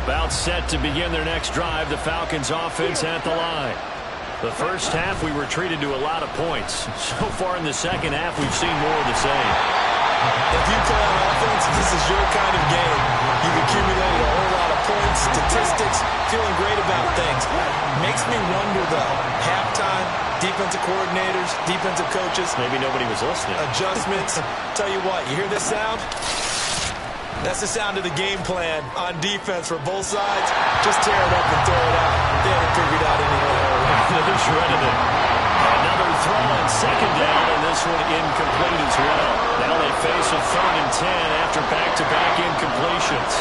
About set to begin their next drive, the Falcons offense at the line. The first half, we were treated to a lot of points. So far in the second half, we've seen more of the same. If you play on offense, this is your kind of game. You've accumulated a whole lot of points, statistics, feeling great about things. Makes me wonder, though, halftime, defensive coordinators, defensive coaches. Maybe nobody was listening. Adjustments. Tell you what, you hear this sound? That's the sound of the game plan on defense for both sides. Just tear it up and throw it out. They haven't figured out anything. They shredded it. Another throw on second down, and this one incomplete as well. Now they face a 3rd and 10 after back-to-back incompletions.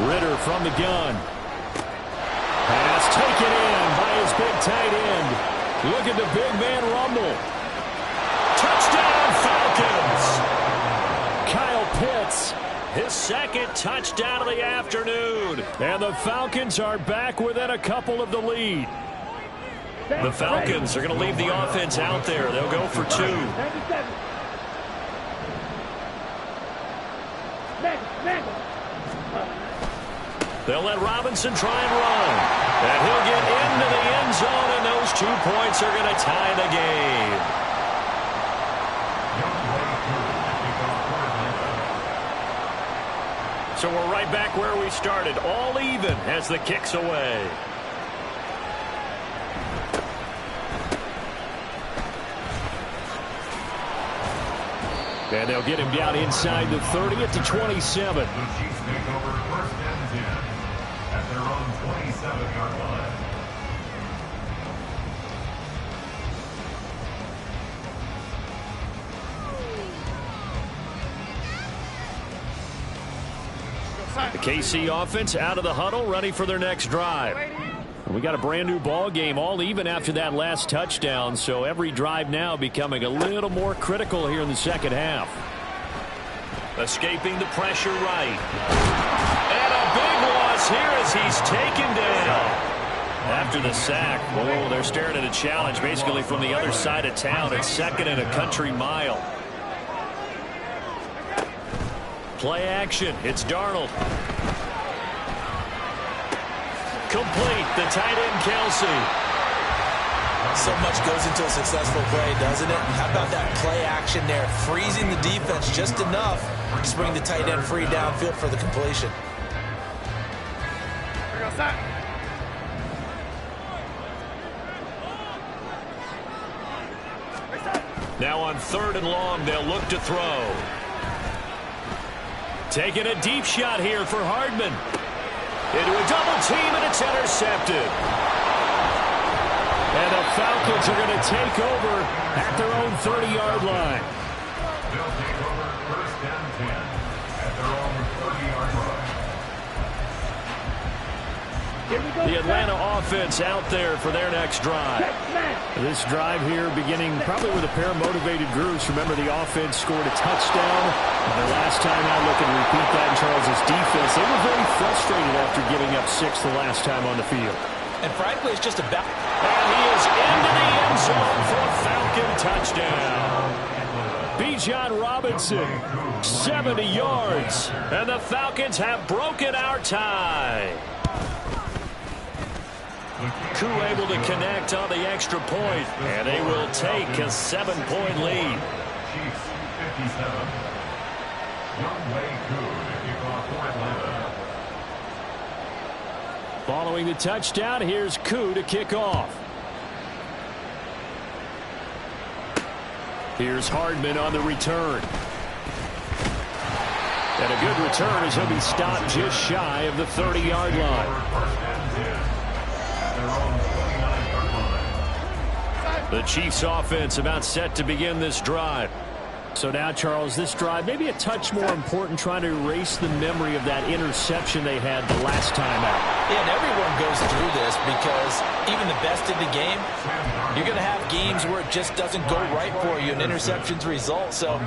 Ridder from the gun. Pass taken in by his big tight end. Look at the big man rumble. Touchdown, Falcons! Kyle Pitts, his second touchdown of the afternoon. And the Falcons are back within a couple of the lead. The Falcons are going to leave the offense out there. They'll go for 2. They'll let Robinson try and run. And he'll get into the end zone, and those 2 points are going to tie the game. So we're right back where we started, all even as the kick's away. And they'll get him down inside the 30 at the 27. The Chiefs take over 1st and 10 at their own 27-yard line. The KC offense out of the huddle, ready for their next drive. We got a brand new ball game, all even after that last touchdown, so every drive now becoming a little more critical here in the second half. Escaping the pressure right. And a big loss here as he's taken down. After the sack, oh, they're staring at a challenge basically from the other side of town. It's 2nd and a country mile. Play action. It's Darnold. Complete. The tight end, Kelsey. So much goes into a successful play, doesn't it? How about that play action there? Freezing the defense just enough to bring the tight end free downfield for the completion. Now on 3rd and long, they'll look to throw. Taking a deep shot here for Hardman. Into a double team, and it's intercepted. And the Falcons are going to take over at their own 30-yard line. They'll take over 1st and 10 at their own 30-yard line. The Atlanta offense out there for their next drive. This drive here beginning probably with a pair of motivated groups. Remember, the offense scored a touchdown. And the last time out, look and repeat that in Charles' defense. They were very frustrated after giving up 6 the last time on the field. And frankly, it's just about... And he is into the end zone for a Falcon touchdown. Bijan Robinson, 70 yards. And the Falcons have broken our tie. Koo able to connect on the extra point, and they will take a 7-point lead. Chiefs 57. Younghoe Koo to kick off for Atlanta. Following the touchdown, here's Koo to kick off. Here's Hardman on the return. And a good return as he'll be stopped just shy of the 30-yard line. The Chiefs offense about set to begin this drive. So now, Charles, this drive maybe a touch more important, trying to erase the memory of that interception they had the last time out. Yeah, and everyone goes through this because even the best in the game, you're going to have games where it just doesn't go right for you and interceptions result. So,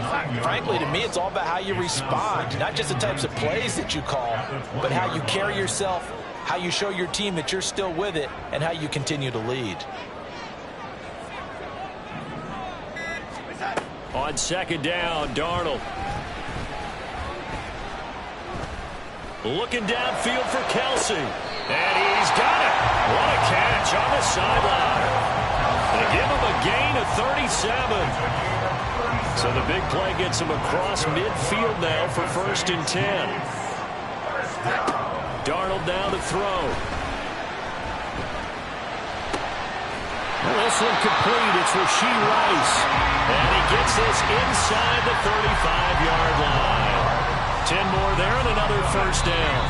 frankly, to me, it's all about how you respond, not just the types of plays that you call, but how you carry yourself, how you show your team that you're still with it, and how you continue to lead. On second down, Darnold. Looking downfield for Kelsey. And he's got it. What a catch on the sideline. They give him a gain of 37. So the big play gets him across midfield now for 1st and 10. Darnold now to throw. This one complete. It's Rashee Rice. And he gets this inside the 35-yard line. 10 more there and another 1st down.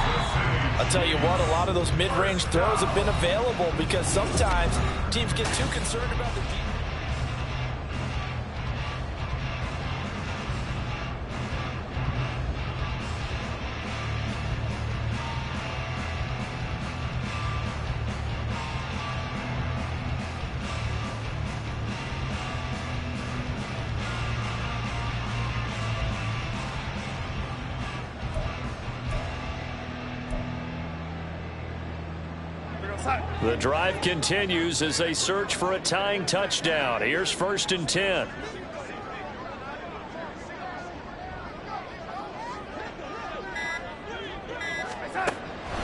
I'll tell you what, a lot of those mid-range throws have been available because sometimes teams get too concerned about the defense. The drive continues as they search for a tying touchdown. Here's 1st and 10.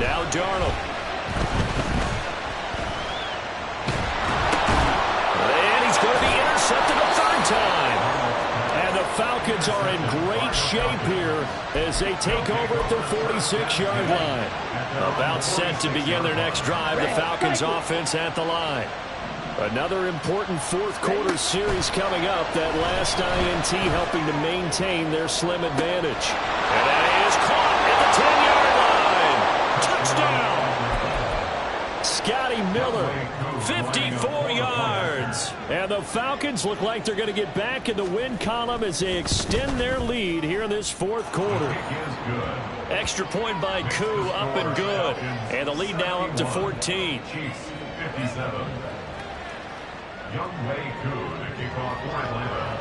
Now Darnold. And he's going to be intercepted a 3rd time. And the Falcons are in great shape here as they take over at their 46-yard line. About set to begin their next drive, the Falcons offense at the line. Another important 4th quarter series coming up. That last INT helping to maintain their slim advantage. And that is caught at the 10-yard line. Touchdown! Scotty Miller, 54 yards. And the Falcons look like they're going to get back in the win column as they extend their lead here in this 4th quarter. Extra point by Koo, up and good. And the lead now up to 14. Chiefs 57. Young Wei Koo to kick off for Atlanta.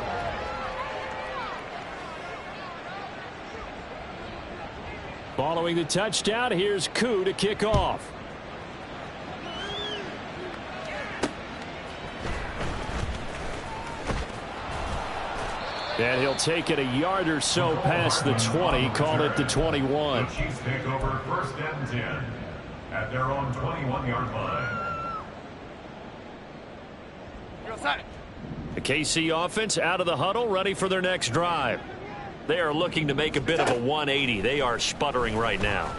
Following the touchdown, here's Koo to kick off. And he'll take it a yard or so past the 20, call it the 21. The Chiefs take over 1st and 10 at their own 21-yard line. The KC offense out of the huddle, ready for their next drive. They are looking to make a bit of a 180. They are sputtering right now.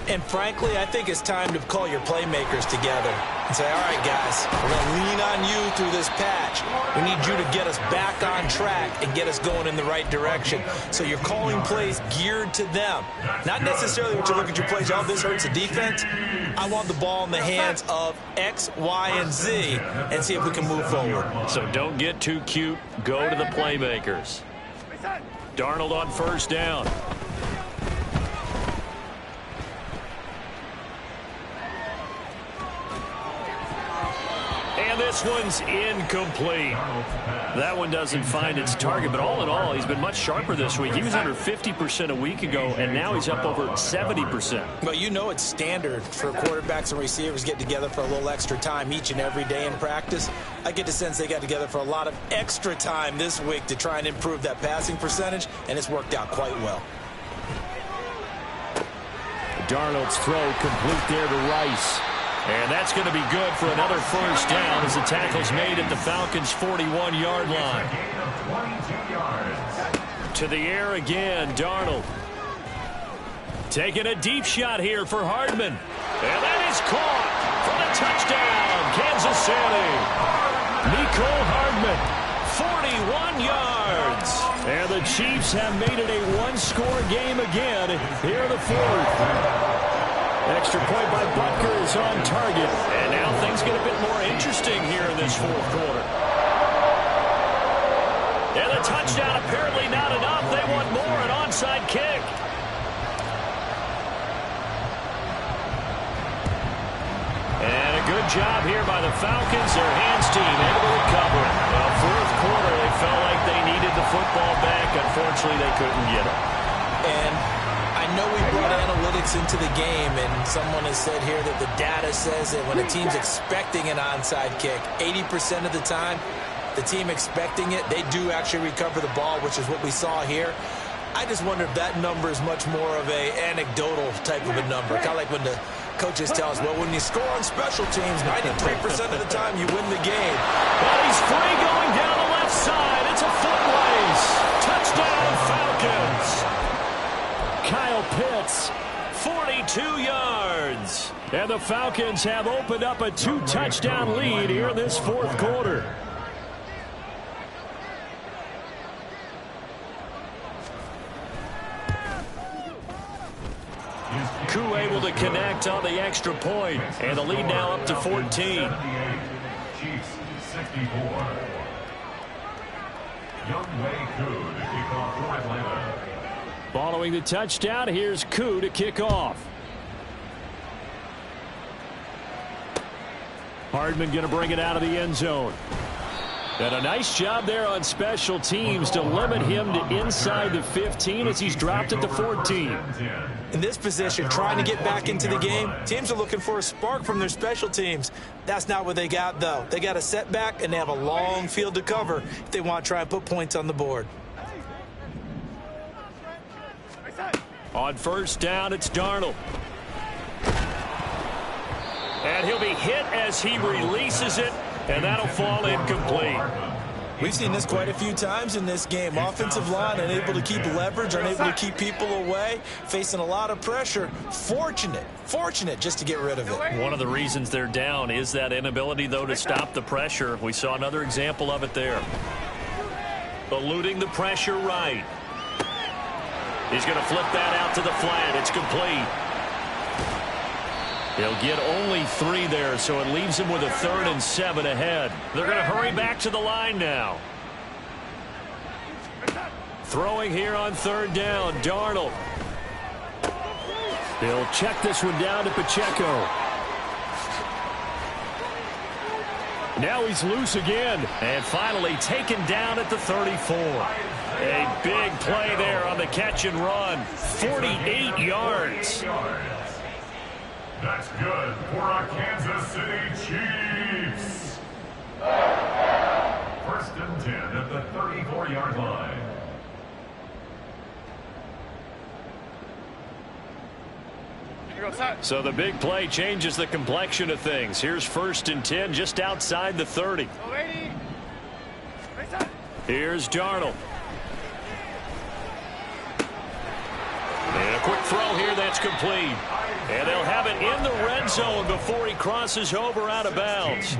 And frankly, I think it's time to call your playmakers together and say, all right, guys, we're going to lean on you through this patch. We need you to get us back on track and get us going in the right direction. So you're calling plays geared to them. Not necessarily what you look at your plays, oh, this hurts the defense. I want the ball in the hands of X, Y, and Z and see if we can move forward. So don't get too cute. Go to the playmakers. Darnold on 1st down. And this one's incomplete. That one doesn't find its target, but all in all, he's been much sharper this week. He was under 50% a week ago, and now he's up over 70%. But you know it's standard for quarterbacks and receivers get together for a little extra time each and every day in practice. I get the sense they got together for a lot of extra time this week to try and improve that passing percentage, and it's worked out quite well. Darnold's throw complete there to Rice. And that's going to be good for another 1st down as the tackle's made at the Falcons' 41-yard line. To the air again, Darnold. Taking a deep shot here for Hardman. And that is caught for the touchdown, Kansas City. Mecole Hardman, 41 yards. And the Chiefs have made it a one-score game again here in the 4th. Extra point by Butker is on target. And now things get a bit more interesting here in this 4th quarter. And the touchdown apparently not enough. They want more, an onside kick. And a good job here by the Falcons. Their hands team able to recover it. Well, 4th quarter, they felt like they needed the football back. Unfortunately, they couldn't get it. And I know we brought analytics into the game, and someone has said here that the data says that when a team's expecting an onside kick, 80% of the time, the team expecting it, they do actually recover the ball, which is what we saw here. I just wonder if that number is much more of a anecdotal type of a number. Kind of like when the coaches tell us, well, when you score on special teams, 93% of the time you win the game. Well, he's free going down the left side. It's a foot race. Touchdown, Falcons. Kyle Pitts, 42 yards. And the Falcons have opened up a 2-touchdown lead here in this fourth quarter. Koo able to connect on the extra point, and the lead now up to 14. Chiefs 64. Younghoe Koo to kick off for Atlanta. Following the touchdown, here's Koo to kick off. Hardman going to bring it out of the end zone. And a nice job there on special teams to limit him to inside the 15 as he's dropped at the 14. In this position, trying to get back into the game, teams are looking for a spark from their special teams. That's not what they got, though. They got a setback, and they have a long field to cover if they want to try and put points on the board. On first down, it's Darnold. And he'll be hit as he releases it, and that'll fall incomplete. We've seen this quite a few times in this game. Offensive line unable to keep leverage, unable to keep people away, facing a lot of pressure. Fortunate just to get rid of it. One of the reasons they're down is that inability, though, to stop the pressure. We saw another example of it there. Eluding the pressure right. He's going to flip that out to the flat. It's complete. He'll get only 3 there, so it leaves him with a 3rd and 7 ahead. They're going to hurry back to the line now. Throwing here on 3rd down, Darnold. They'll check this one down to Pacheco. Now he's loose again, and finally taken down at the 34. A big play there on the catch and run. 48 yards. That's good for our Kansas City Chiefs. 1st and 10 at the 34-yard line. So the big play changes the complexion of things. Here's 1st and 10 just outside the 30. Here's Darnold. And a quick throw here that's complete. And they'll have it in the red zone before he crosses over out of bounds.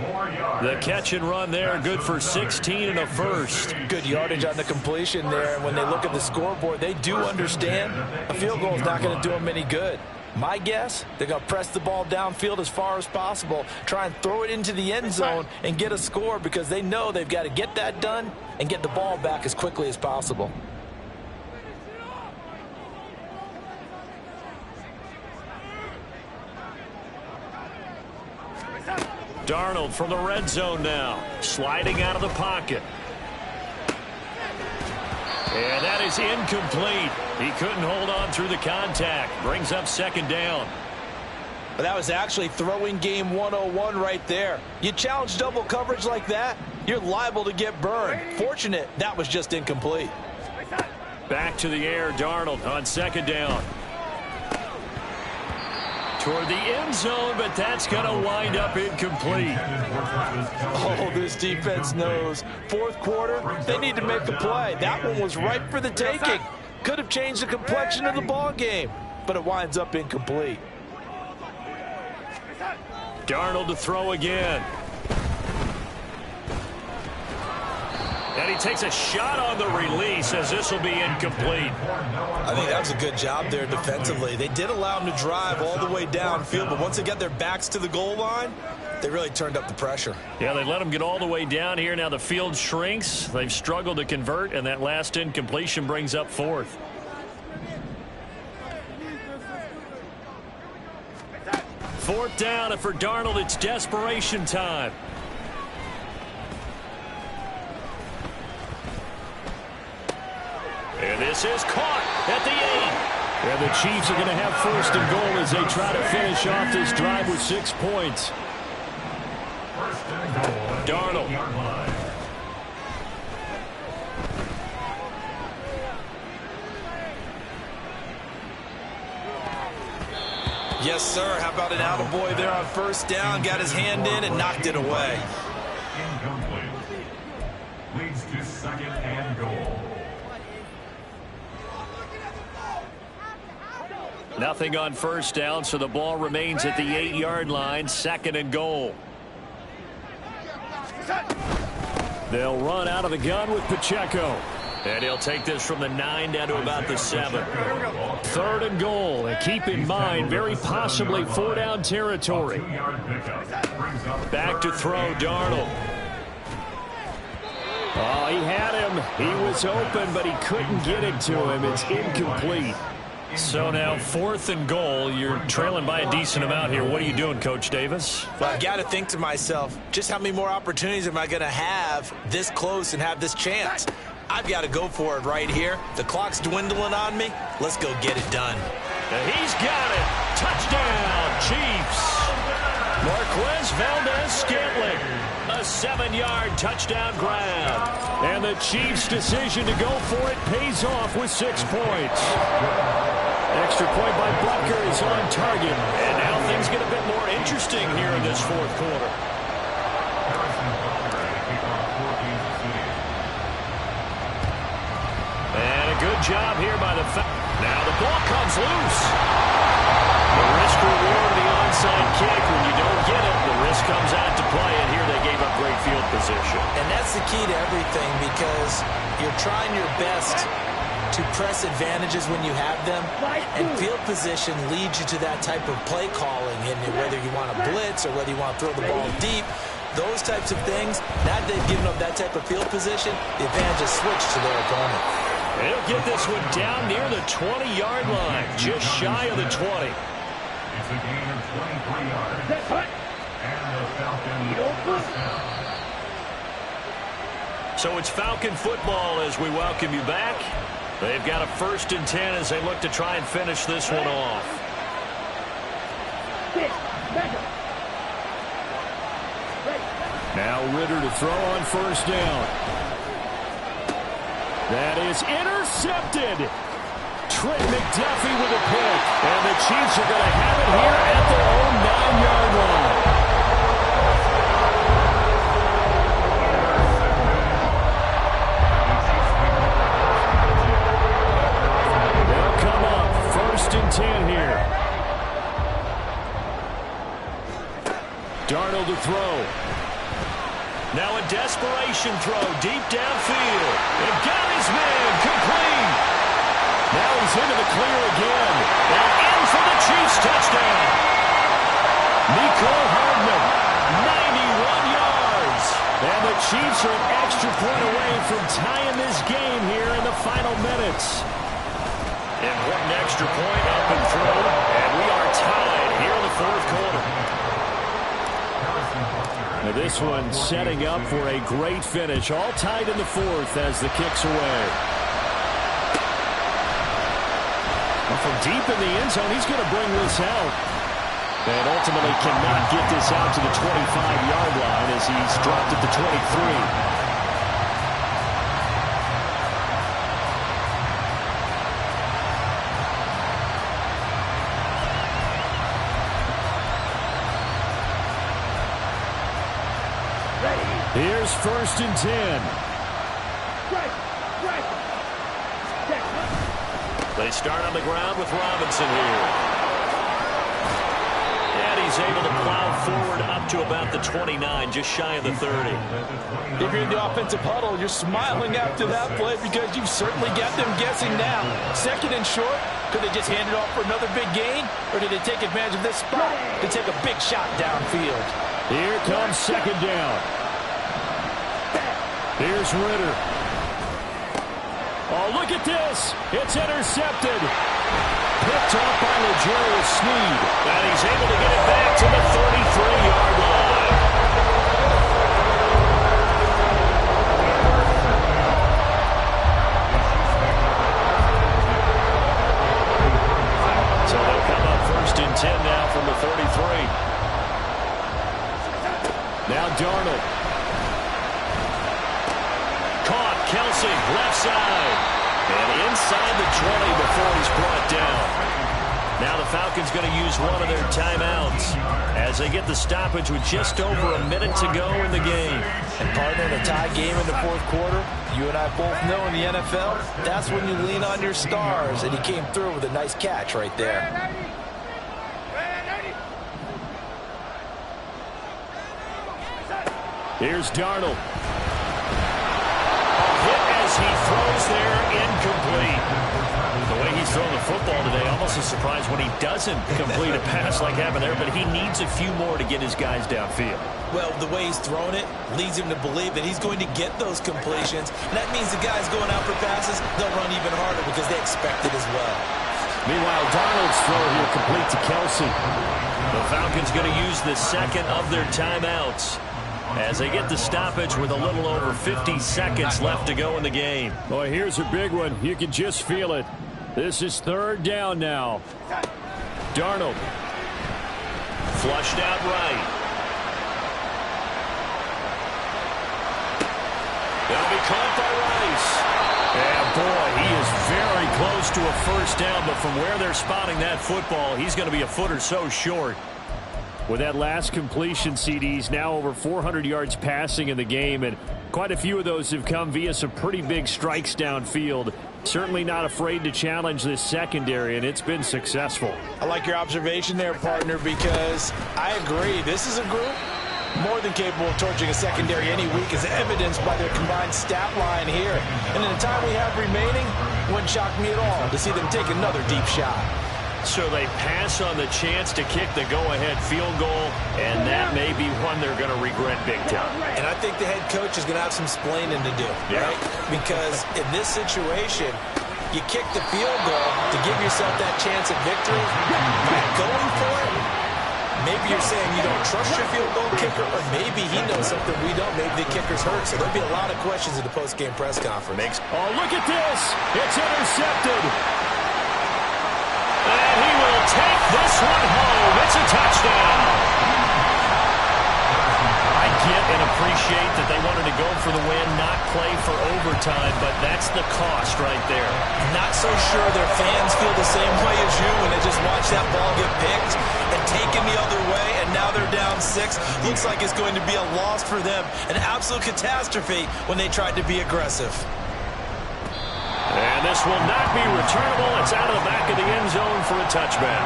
The catch and run there, good for 16 and a first. Good yardage on the completion there. And when they look at the scoreboard, they do understand a field goal is not going to do them any good. My guess, they're going to press the ball downfield as far as possible, try and throw it into the end zone and get a score because they know they've got to get that done and get the ball back as quickly as possible. Darnold from the red zone now, sliding out of the pocket. And that is incomplete. He couldn't hold on through the contact. Brings up 2nd down. But that was actually throwing game 101 right there. You challenge double coverage like that, you're liable to get burned. Fortunate, that was just incomplete. Back to the air, Darnold on 2nd down. Toward the end zone, but that's going to wind up incomplete. Oh, this defense knows. 4th quarter, they need to make a play. That one was ripe for the taking. Could have changed the complexion of the ball game, but it winds up incomplete. Darnold to throw again. And he takes a shot on the release as this will be incomplete. I think that was a good job there defensively. They did allow him to drive all the way downfield, but once they got their backs to the goal line, they really turned up the pressure. Yeah, they let him get all the way down here. Now the field shrinks. They've struggled to convert, and that last incompletion brings up 4th. Fourth down, and for Darnold, it's desperation time. And this is caught at the 8. And the Chiefs are going to have 1st and goal as they try to finish off this drive with 6 points. First and goal. Darnold. Yes, sir. How about an attaboy there on first down? Got his hand in and knocked it away. Incomplete. Leads to second and goal. Nothing on first down, so the ball remains at the 8-yard line, second and goal. They'll run out of the gun with Pacheco. And he'll take this from the 9 down to about the 7. Third and goal. And keep in mind, very possibly 4-down territory. Back to throw, Darnold. Oh, he had him. He was open, but he couldn't get it to him. It's incomplete. So now 4th and goal. You're trailing by a decent amount here. What are you doing, Coach Davis? Well, I got to think to myself, just how many more opportunities am I going to have this close and have this chance? I've got to go for it right here. The clock's dwindling on me. Let's go get it done. And he's got it. Touchdown, Chiefs. Marquez Valdez-Scantling. A 7-yard touchdown grab. And the Chiefs' decision to go for it pays off with 6 points. Extra point by Butker is on target. And now things get a bit more interesting here in this 4th quarter. And a good job here by the... Now the ball comes loose. The risk reward of the onside kick. When you don't get it, the risk comes out to play. And here they gave up great field position. And that's the key to everything, because you're trying your best to press advantages when you have them, and field position leads you to that type of play calling, and whether you want to blitz or whether you want to throw the ball deep, those types of things. Now that they've given up that type of field position, the advantage is switched to their opponent. They'll get this one down near the 20-yard line, just shy of the 20. It's a gain of 23 yards. And the Falcons first down. So it's Falcon football as we welcome you back. They've got a 1st and 10 as they look to try and finish this one off. Now Ritter to throw on first down. That is intercepted. Trent McDuffie with a pick. And the Chiefs are going to have it here at their own 9-yard line. They'll come up 1st and 10 here. Darnold to throw. Now a desperation throw deep downfield. And got his man complete. Now he's into the clear again. And in for the Chiefs touchdown. Mecole Hardman, 91 yards. And the Chiefs are an extra point away from tying this game here in the final minutes. Important extra point up and through. And we are tied here in the 4th quarter. Now this one setting up for a great finish. All tied in the 4th as the kick's away. Well, from deep in the end zone, he's going to bring this out. And ultimately cannot get this out to the 25-yard line as he's dropped at the 23. Here's 1st and 10. They start on the ground with Robinson here. And he's able to plow forward up to about the 29, just shy of the 30. If you're in the offensive huddle, you're smiling after that play because you've certainly got them guessing now. 2nd and short, could they just hand it off for another big gain? Or did they take advantage of this spot to take a big shot downfield? Here comes 2nd down. Here's Ritter. Oh, look at this. It's intercepted. Picked off by L'Jarius Sneed. And he's able to get it back to the 33-yard line. So they'll come up 1st and 10 now from the 33. Now Darnold. Kelsey, left side. And inside the 20 before he's brought down. Now the Falcons going to use one of their timeouts as they get the stoppage with just over a minute to go in the game. And partner, in a tie game in the fourth quarter, you and I both know in the NFL, that's when you lean on your stars, and he came through with a nice catch right there. Here's Darnold. A hit as he throws there, incomplete. The way he's throwing the football today, almost a surprise when he doesn't complete a pass like happened there, but he needs a few more to get his guys downfield. Well, the way he's thrown it leads him to believe that he's going to get those completions. And that means the guys going out for passes, they'll run even harder because they expect it as well. Meanwhile, Darnold's throw here complete to Kelsey. The Falcons going to use the second of their timeouts as they get the stoppage with a little over 50 seconds left to go in the game. Boy, here's a big one. You can just feel it. This is third down now. Darnold. Flushed out right. That'll be caught by Rice. And boy, he is very close to a first down, but from where they're spotting that football, he's going to be a foot or so short. With that last completion, CD's now over 400 yards passing in the game, and quite a few of those have come via some pretty big strikes downfield. Certainly not afraid to challenge this secondary, and it's been successful. I like your observation there, partner, because I agree. This is a group more than capable of torching a secondary any week, as evidenced by their combined stat line here. And in the time we have remaining, it wouldn't shock me at all to see them take another deep shot. So they pass on the chance to kick the go-ahead field goal, and that may be one they're going to regret big time. And I think the head coach is going to have some splaining to do, right? Because in this situation, you kick the field goal to give yourself that chance at victory. By going for it, maybe you're saying you don't trust your field goal kicker, or maybe he knows something we don't. Maybe the kicker's hurt. So there'll be a lot of questions in the post-game press conference. Oh, look at this. It's intercepted. And he will take this one home. It's a touchdown. I get and appreciate that they wanted to go for the win, not play for overtime, but that's the cost right there. Not so sure their fans feel the same way as you when they just watch that ball get picked and taken the other way, and now they're down 6. Looks like it's going to be a loss for them. An absolute catastrophe when they tried to be aggressive. And this will not be returnable. It's out of the back of the end zone for a touchback.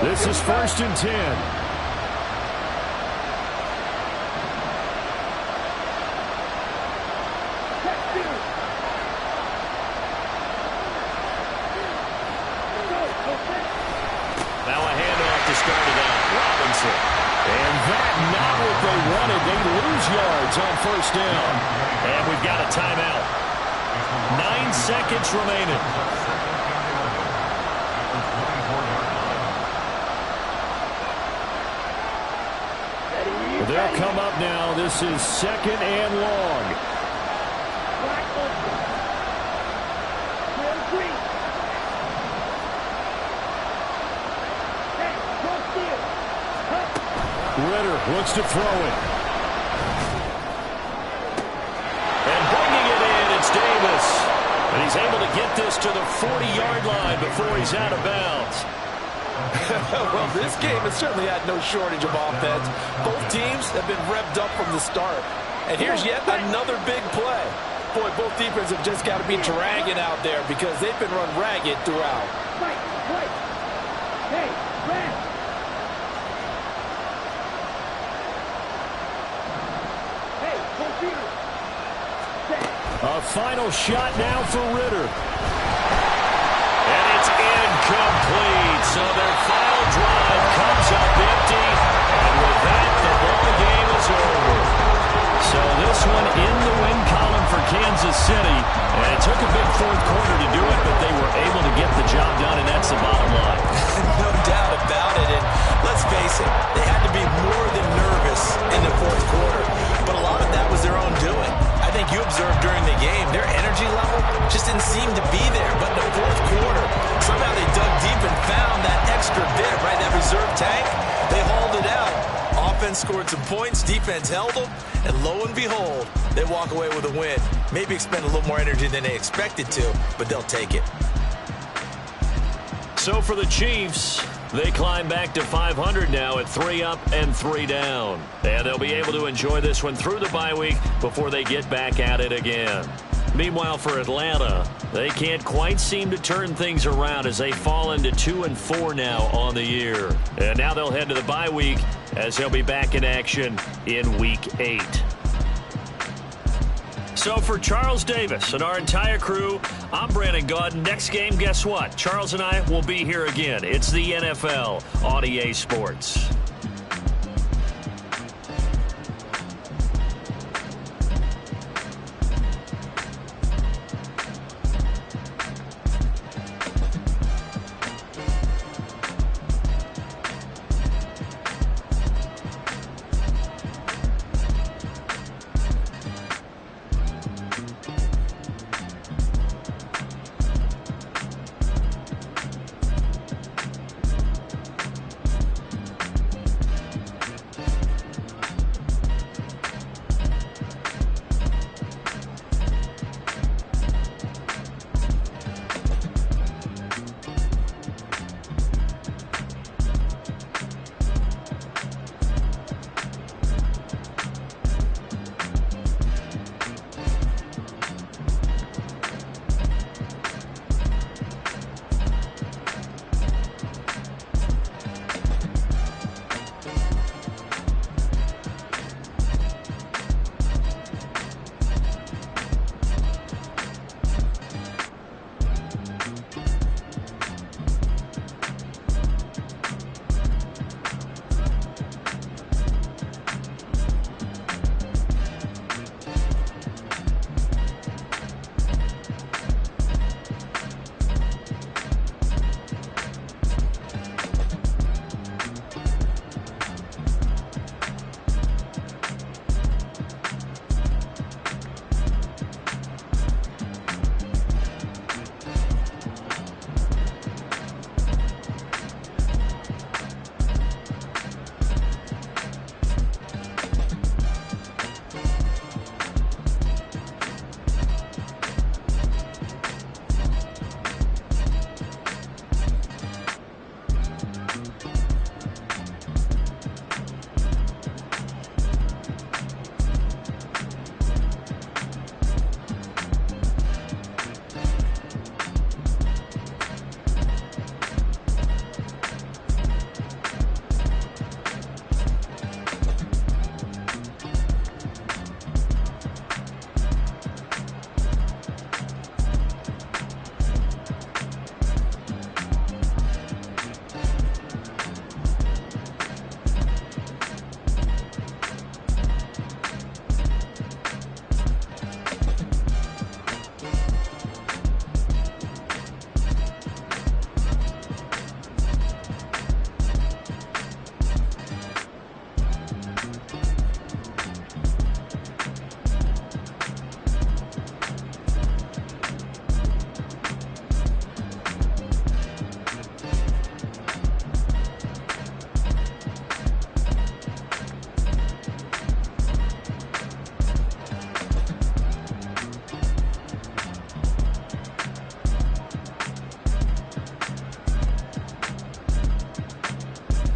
This is 1st and 10. And that not what they wanted. They lose yards on 1st down. And we've got a timeout. 9 seconds remaining. They'll come up now. This is 2nd and long. Ritter looks to throw it. And bringing it in, it's Davis. And he's able to get this to the 40-yard line before he's out of bounds. Well, this game has certainly had no shortage of offense. Both teams have been revved up from the start. And here's yet another big play. Boy, both defenses have just got to be dragging out there because they've been run ragged throughout. Hey, Brad. A final shot now for Ritter. And it's incomplete. So their final drive comes up empty. And with that, the ball game is over. So this one in the win column for Kansas City. And it took a big fourth quarter to do it, but they were able to get the job done, and that's the bottom line. No doubt about it. And let's face it, they had to be more than nervous in the fourth quarter. But a lot of that was their own doing. I think you observed during the game, their energy level just didn't seem to be there. But in the fourth quarter, somehow they dug deep and found that extra bit, right? That Offense scored some points, defense held them, and lo and behold, they walk away with a win. Maybe expend a little more energy than they expected to, but they'll take it. So for the Chiefs, they climb back to 500 now at 3 up and 3 down. And they'll be able to enjoy this one through the bye week before they get back at it again. Meanwhile, for Atlanta, they can't quite seem to turn things around as they fall into 2-4 now on the year. And now they'll head to the bye week as they'll be back in action in Week 8. So for Charles Davis and our entire crew, I'm Brandon Gaudin. Next game, guess what? Charles and I will be here again. It's the NFL on EA Sports.